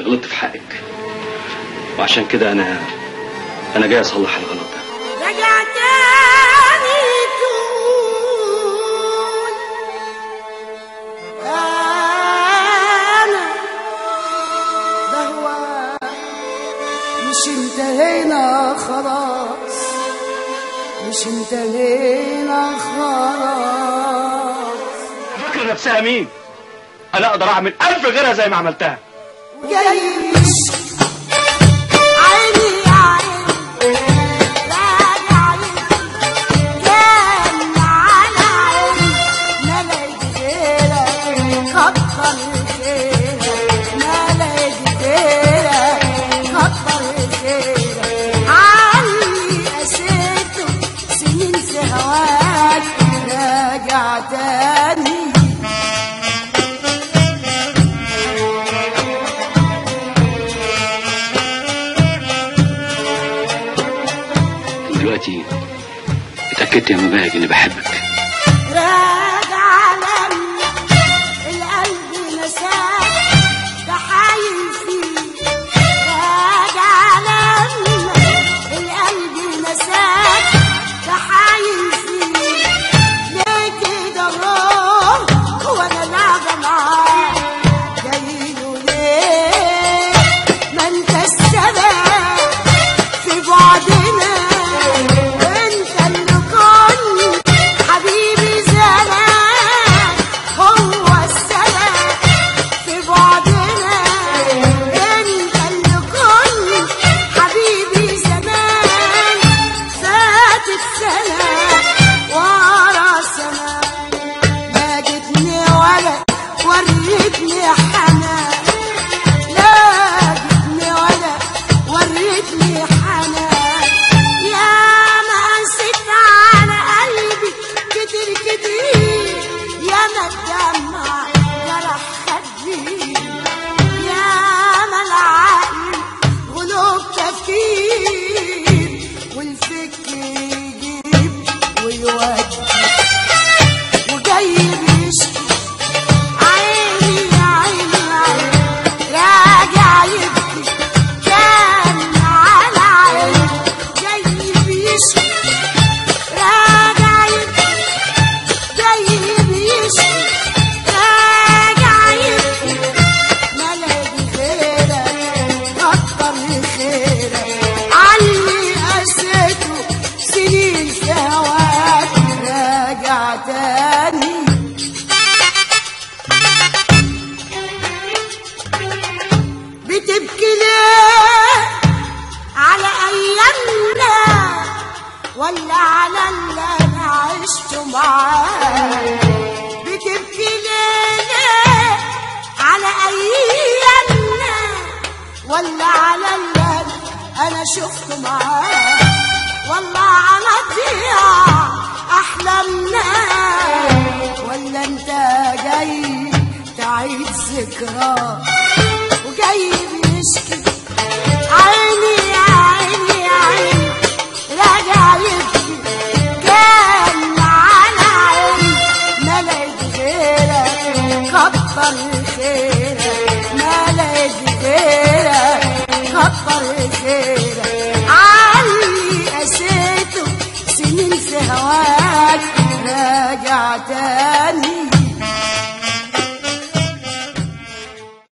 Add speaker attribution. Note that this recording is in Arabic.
Speaker 1: غلطت في حقك، وعشان كده انا جاي اصلح الغلط ده.
Speaker 2: رجع تاني تقول انا ده هو مش انتهينا خلاص، مش انتهينا خلاص.
Speaker 1: فاكر نفسها مين؟ انا اقدر اعمل 1000 غيرها زي ما عملتها.
Speaker 2: جايش عيني يا عيني راجع كان على عيني ما لقيت غيرك كتر خيرك، ما لقيت غيرك كتر خيرك. علي قسيته سنين في هواك راجع تاني.
Speaker 1: دلوقتي اتأكدت يا مباهج اني بحبك.
Speaker 2: راجع لما القلب نساك تحايل فيه، راجع لما القلب نساك تحايل فيه. ليه كده الله وانا لعبة معاك جايله ليه؟ ما انت السبب في بعدنا، انت اللي كنت حبيبي زمان، هو السبب في بعدنا. انت اللي كنت حبيبي زمان، فاتت سنة ورا سنة ما جيتني ولا وريتني حنان، لا جيتني ولا وريتني حنان. يا ما قست على قلبي كتير كتير، يا ما الدمع جرح خدي، يا ما العقل غلوب تفكير، والفكر يجيب ويودي وجاي بيشكي. عيني يا عيني عيني راجع يبكي كان على عيني جاي بيشكي، راجع يبكي جاي بيشكي، راجع يبكي ما لقيت غيرك كتر خيرك. علي قسيته سنين في هواك راجع تاني. بتبكي ليه على ايامنا ولا على اللي انا عشته معاك؟ بتبكي ليه على ايامنا ولا على اللي انا شفته معاك؟ والله على ضياع احلامنا، ولا انت جاي تعيد ذكرى